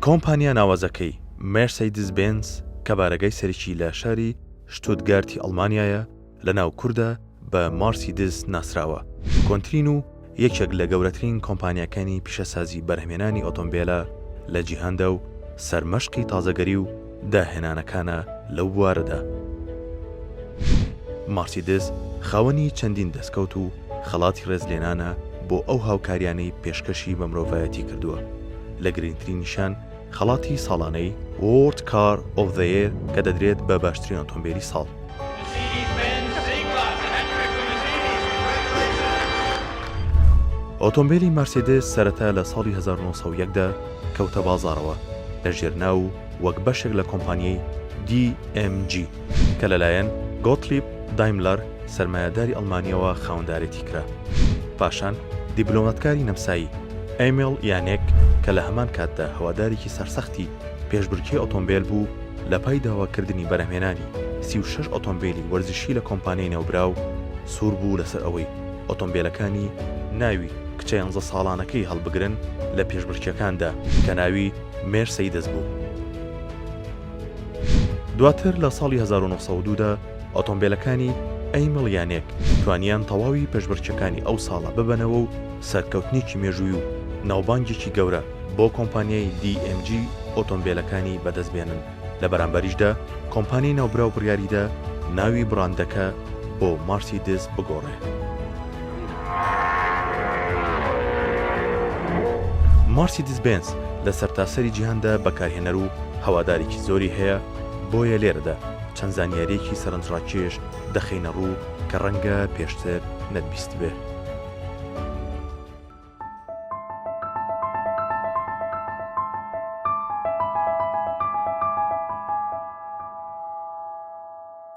کۆمپانیا ناوازەکەی مرسیدس بنز کە بارەگای سەرکی لە شاری شتوتگارتی ئەڵمانیایە لە ناو کووردە بە مارسیدس ناسراوە. کۆنترین و یەکێک لە گەورەترین کۆمپانیاکانی پیشەسازی بەرهەمێنانی ئۆتۆمبیلە لە جیهاندا و سەرمەشقی تازەگەری و داهێنانەکانە لەو بوارەدا. مارسیدس خاوەنی چەندین دەستکەوت و خەڵاتی ڕێزلێنانە بۆ ئەو هاوکاریانەی پێشکەشی بە مرۆڤایەتی کردووە. لە گرنگترینیشان خەڵاتی ساڵانەی World Car of the Year کە دەدرێت بە باشترین ئۆتۆمبیلی ساڵ. ئۆتۆمبیلی مارسیدس سەرەتا لە ساڵی 1901دا کەوتە بازاڕەوە لە ژێرناو وەک بەشێک لە کۆمپانیای DMG کە لەلایەن گۆتلیب دایملەر سەرمایەداری ئەڵمانیەوە خاوەندارێتی کرا. پاشان دیپلۆماتکاری نەمسایی ئەیمێل یانێک کە لە هەمان کاتدا هەوادارێکی سەرسەختی پێشبڕکێ ئۆتۆمبیل بوو لە پای داواکردنی بەرهەمێنانی 36 ئۆتۆمبیلی وەرزشی لە کۆمپانیای نێوبراو سوور بوو لەسەر ئەوەی ئۆتۆمبیلەکانی ناوی کچە 11 ساڵانەکەی هەڵبگرن لە پێشبڕکێکاندا کە ناوی مرسیدس بوو. دواتر لە ساڵی 1902دا ئۆتۆمبیلەکانی ئەیمێل یانێک توانیان تەواوی پێشبڕکێکانی ئەو ساڵە ببەنەوە و سەرکەوتنێکی مێژووی و ناوبانگێکی گەورە بۆ کۆمپانیای DMG ئۆتۆمبیلەکانی بەدەستبێنن. لە بەرامبەریشدا کۆمپانیای ناوبراو بڕیاریدا ناوی براندەکە بۆ مارسیدس بگۆڕێ. مارسیدس بنز لە سەرتاسەری جیهاندا بەکارهێنەر و هەوادارێکی زۆری هەیە، بۆیە لێرەدا چەند زانیاریەکی سەرنجڕاکێش دەخینە ڕوو کە ڕەنگە پێشتر نەتبیست بێ.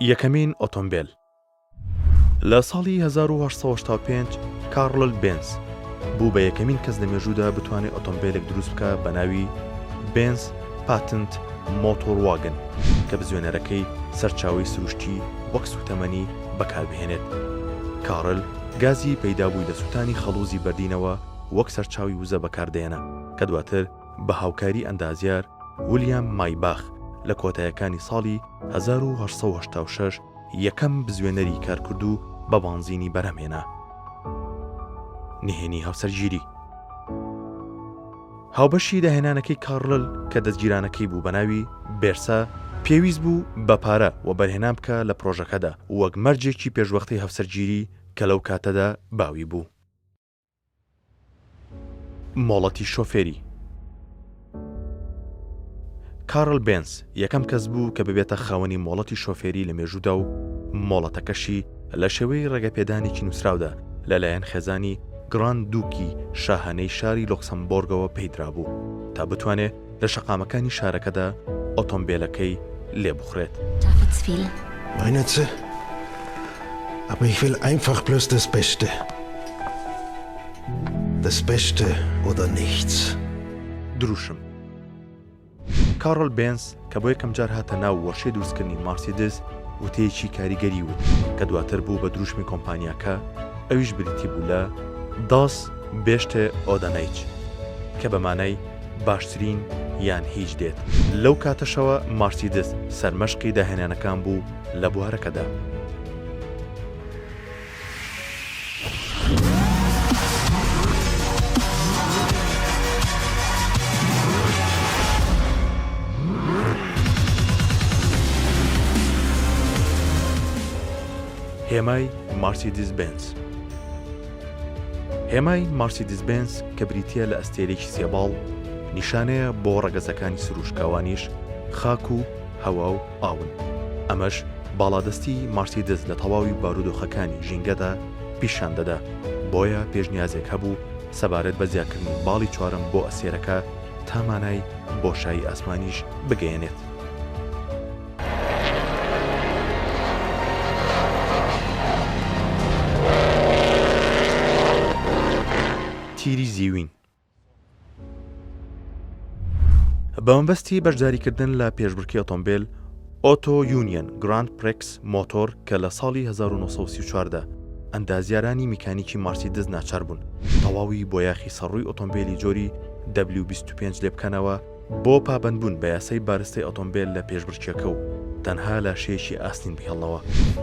یەکەمین ئۆتۆمبیل لە ساڵی 1885 کارل بنز بوو بە یەکەمین کەس لە مێژوودا بتوانێت ئۆتۆمبیلێک دروست بکە بە ناوی بنز پاتنت مۆتۆر واگن کە بزوێنەرەکەی سەرچاوی سروشتی وەک سوتەمەنی بەکاربهێنێت. کارل گازی پەیدابووی لە سوتانی خەڵوزی بەردینەوە وەک سەرچاوی وزە بەکاردێنە کە دواتر بە هاوکاری ئەندازیار ویلیام مایباخ لە کۆتاییەکانی ساڵی 1886 یەکەم بزوێنەری کارکردو بە بانزینی بەرهەمهێنا. نهێنی هاوسەرگیری هاوبەشی داهێنانەکەی کارل کە دەستگیرانەکەی بوو بە ناوی بێرسا پێویست بوو بە پارە و بەرهێنان بکە لە پرۆژەکەدا وەک مەرجێکی پێشوەختی هاوسەرگیری کە لەو کاتەدا باوی بوو. مۆڵەتی شۆفێری کارل بنز یەکەم کەس بوو کە ببێتە خاوەنی مۆڵەتی شۆفێری لە مێژوودا و مۆڵەتەکەشی لە شێوەی ڕێگەپێدانێکی نووسراودا لەلایەن خێزانی گراند دووکی شاهانەی شاری لۆکسەمبۆرگەوە پەیدرا بوو تا بتوانێت لە شەقامەکانی شارەکەدا ئۆتۆمبیلەکەی لێ بخڕێت. Meinen Sie? Aber ich will einfach bloß das Beste. Das Beste oder nichts. دروشم کارل بنز کە بۆ یەکەم جار هاتە ناو وەرشەی دروستکردنی مارسیدس وتەیەکی کاریگەری وت کە دواتر بوو بە دروشمی کۆمپانیاکە، ئەویش بریتی بوو لە داس بێشتێ ئۆدەنەیج کە بەمانای باشترین یان هیچ دێت. لەو کاتەشەوە مارسیدس سەرمەشقی داهێنانەکان بوو لە بوارەکەدا. هێمای مارسیدس بنز هێمای مارسیدس بنز کە بریتیە لە ئەستێرێکی سێباڵ نیشانەیە بۆ ڕەگەزەکانی سروشکاوانیش خاک و هەوا و ئاون. ئەمەش باڵادەستی مارسیدس لە تەواوی بارودۆخەکانی ژینگەدا پیشان دەدا، بۆیە پێشنیازێک هەبوو سەبارەت بە زیادکردنی باڵی چوارم بۆ ئەسێرەکە تامانای بۆشایی ئاسمانیش بگەیەنێت. تیری زیوین بەمەبەستی بەشداریکردن لە پێشبڕکێ ئۆتۆمبیل ئۆتۆ یونیەن گراند پرێکس مۆتۆر کە لە ساڵی 1934دا ئەندازیارانی میکانیکی مارسیدس ناچار بوون تەواوی بۆ یاخی سەڕووی ئۆتۆمبیلی جۆری W25 لێ بکەنەوە بۆ پابەندبوون بە یاسای بارستەی ئۆتۆمبیل لە پێشبڕکێکە و تەنها لە شێشی ئاستین بهێڵنەوە.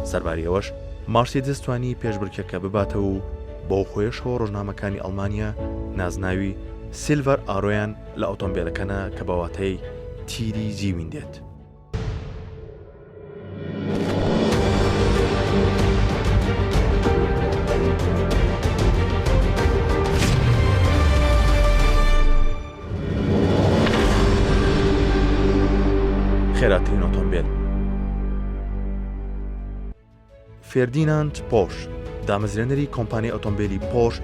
سەرباریەوەش مارسیدس توانی پێشبڕکێکە بباتەوە و بۆ خۆیشەوە ڕۆژنامەکانی ئەڵمانیا نازناوی سیلڤەر ئاڕۆیان لە ئۆتۆمبیلەکەنە کە بەواتەی تیری زیوین دێت. خێراترین ئۆتۆمبیل فێردیناند پۆرش دامەزرێنەری کۆمپانیای ئۆتۆمبیلی پۆرش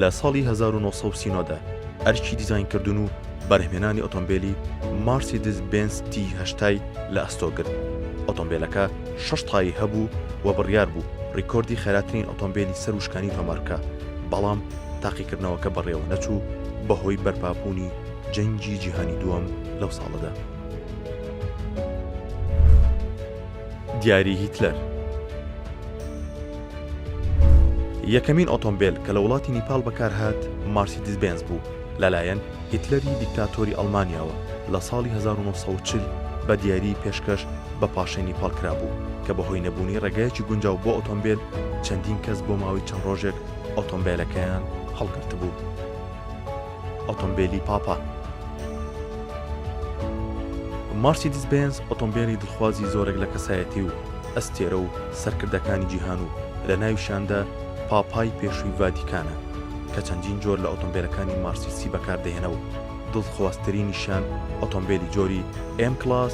لە ساڵی 1930دا ئەرکی دیزاینکردن و بەرهمێنانی ئۆتۆمبیلی مارسیدس بێنز T8 لە ئەستۆ گرت. ئۆتۆمبیلەکە 6 تایی هەبوو و بڕیار بوو ڕیکۆردی خێراترین ئۆتۆمبیلی سەر وشکانی تۆمارکە، بەڵام تاقیکردنەوەکە بەڕێوە نەچوو بەهۆی بەرپابوونی جەنگی جیهانی دووەم لەو ساڵەدا. دیاری هیتلەر یەکەمین ئۆتۆمبیل کە لە وڵاتی نیپال بەکارهات مارسیدس بێنز بوو لەلایەن هیتلەری دیکتاتۆری ئەڵمانیاوە لە ساڵی 1940 بە دیاری پێشکەش بە پاشای نیپال کرابوو کە بەهۆی نەبوونی ڕێگایەکی گونجاو بۆ ئۆتۆمبیل چەندین کەس بۆ ماوەی چەند ڕۆژێک ئۆتۆمبیلەکەیان هەڵگرت بوو. ئۆتۆمبیلی پاپا مارسیدس بێنز ئۆتۆمبیلی دڵخوازی زۆرێک لە کەسایەتی و ئەستێرە و سەرکردەکانی جیهان و لە ناویشاندا پاپای پێشووی ڤاتیکانە کە چەندین جۆر لە ئۆتۆمبیلەکانی مارسیدسی بەکاردەهێنەوە و دڵخوازترینیشان ئۆتۆمبیلی جۆری M کلاس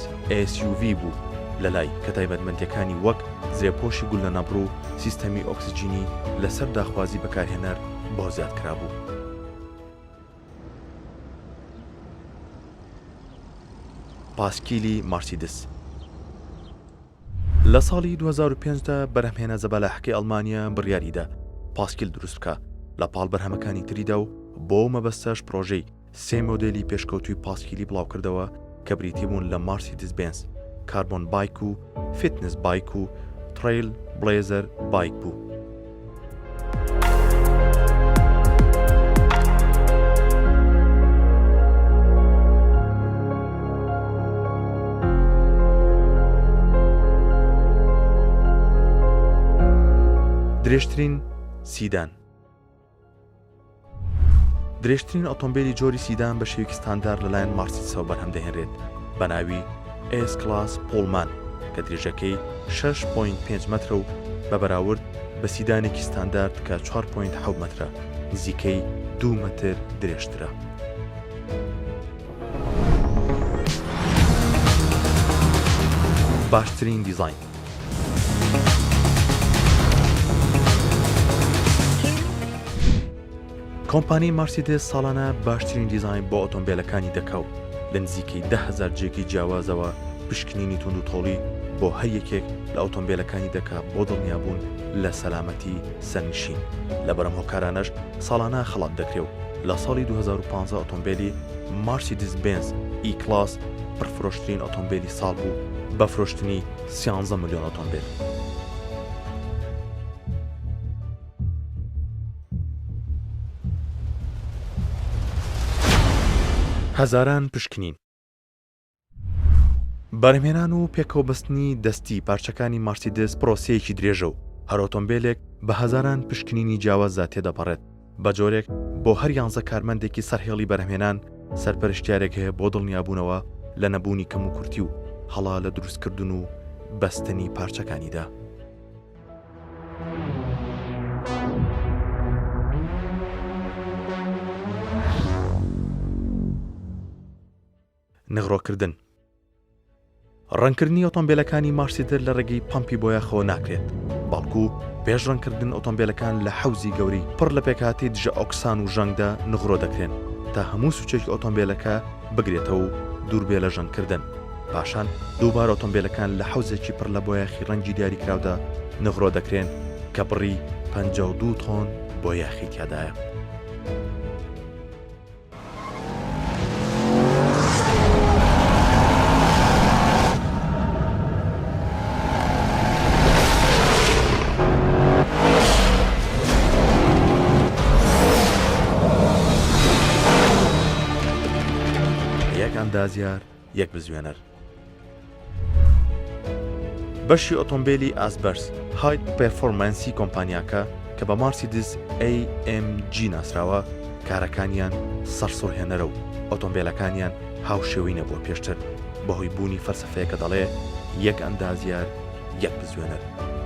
SUV بوو لەلای کە تایبەتمەندیەکانی وەک زرێپۆشی گول لە نەبڕ و سیستەمی ئۆکسجینی لەسەر داخوازی بەکارهێنەر بۆ زیاد کرابوو. پاسکیلی مارسیدس لە ساڵی 2005دا بەرهەمهێنا زەبەلاحەکەی ئەڵمانیا بڕیاریدا پاسکیل دروست بکە لە پاڵ بەرهەمەکانی تریدا و بۆ مەبەستەش پرۆژەی 3 مۆدێلی پێشکەوتوی پاسکیلی بڵاو کردەوە کە بریتی بوون لە مارسیدس بێنز، کاربۆن بایک و فیتنس بایک و تریل بلێزەر بایک بوو. درێژترین سیدان درێژترین ئۆتۆمبیلی جۆری سیدان بە شێوەیەکی ستاندارد لەلایەن مارسیدسەوە بەرهەم دەهێنرێت بە ناوی S کلاس پۆڵمان کە درێژەکەی 6.5 مەترە و بە بەراورد بە سیدانێکی ستاندارد کە 4.7 مەترە نزیکەی 2 مەتر درێژترە. باشترین دیزاین کۆمپانیای مارسیدس ساڵانە باشترین دیزاین بۆ ئۆتۆمبیلەکانی دەکەوت لە نزیکەی 10,000 جێگی جیاوازەوە پشکنینی تونند و تۆڵی بۆ هەر یەکێک لە ئۆتۆمبیلەکانی دەکا بۆ دڵنیابوون لە سەلامەتی سەرنشین. لە بەرەم هۆکارانەش ساڵانە خەڵات دەکرێت و لە ساڵی 2015 ئۆتۆمبیلی مارسیدس بێنز E کلاس پڕفرۆشترین ئۆتۆمبیلی ساڵ بوو بە فرۆشتنی 13 ملیۆن ئۆتۆمبیل. هەزاران پشکنین بەرهەمهێنان و پێکەوەبەستنی دەستی پارچەکانی مارسیدس پرۆسەیەکی درێژە و هەر ئۆتۆمبیلێک بە هەزاران پشکنینی جیاوازدا تێدەپەڕێت بە جۆرێک بۆ هەر 11 کارمەندێکی سەرهێڵی بەرهەمهێنان سەرپەرشتیارێک هەیە بۆ دڵنیابوونەوە لە نەبوونی کەم و کورتی و هەڵا لە دروستکردن و بەستنی پارچەکانیدا. نغڕۆکردن ڕەنکردنی ئۆتۆمبیلەکانی مارسیدس لە ڕێگەی پەمپی بۆیاخەوە ناکرێت، بەڵکو پێش ڕەنکردن ئۆتۆمبیلەکان لە حەوزی گەوری پڕ لە پێکهاتی دژە ئۆکسان و ژەنگدا نغڕۆ دەکرێن تا هەموو سوچێکی ئۆتۆمبیلەکە بگرێتەوە و دووربێ لە ژەنکردن. پاشان دووبار ئۆتۆمبیلەکان لە حەوزێکی پڕ لە بۆیاخی ڕەنگی دیاریکراودا نغڕۆ دەکرێن کە بڕی 52 تۆن بۆیاخی تیادایە. ئەندازیار یەک بزوێنەر. بەشی ئۆتۆمبیلی ئاسبەرس هایت پێرفۆرمانسی کۆمپانیاکە کە بە مارسیدس AMG ناسراوە کارەکانیان سەرسوڕهێنەرە و ئۆتۆمبیلەکانیان هاوشێوەی نەبووە پێشتر بەهۆی بوونی فەلسەفەیەکە دەڵێ یەک ئەندازیار یەک بزوێنەر.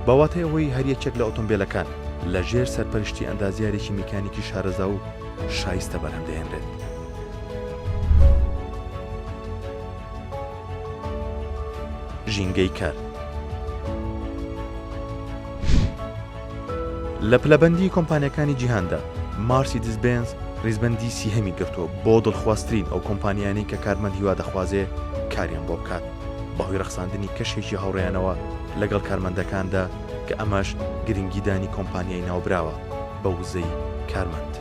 بەواتای ئەوەی هەریەکێک لە ئۆتۆمبیلەکان لە ژێر سەرپەرشتی ئەندازیارێکی میکانیکی شارەزا و شایستە بەرهەمدەهێنرێت. ژینگەی کار لە پلەبەندی کۆمپانیەکانی جیهاندا مارسیدس بێنز ڕیزبەندی سیهەمی گرتووە بۆ دڵخوازترین ئەو کۆمپانیانەی کە کارمەند هیوا دەخوازێ کاریان بۆ بکات بەهۆی ڕەخساندنی کەشێکی هەوڕێیانەوە لەگەڵ کارمەندەکاندا کە ئەمەش گرنگیدانی کۆمپانیای ناوبراوە بە وزەی کارمەند.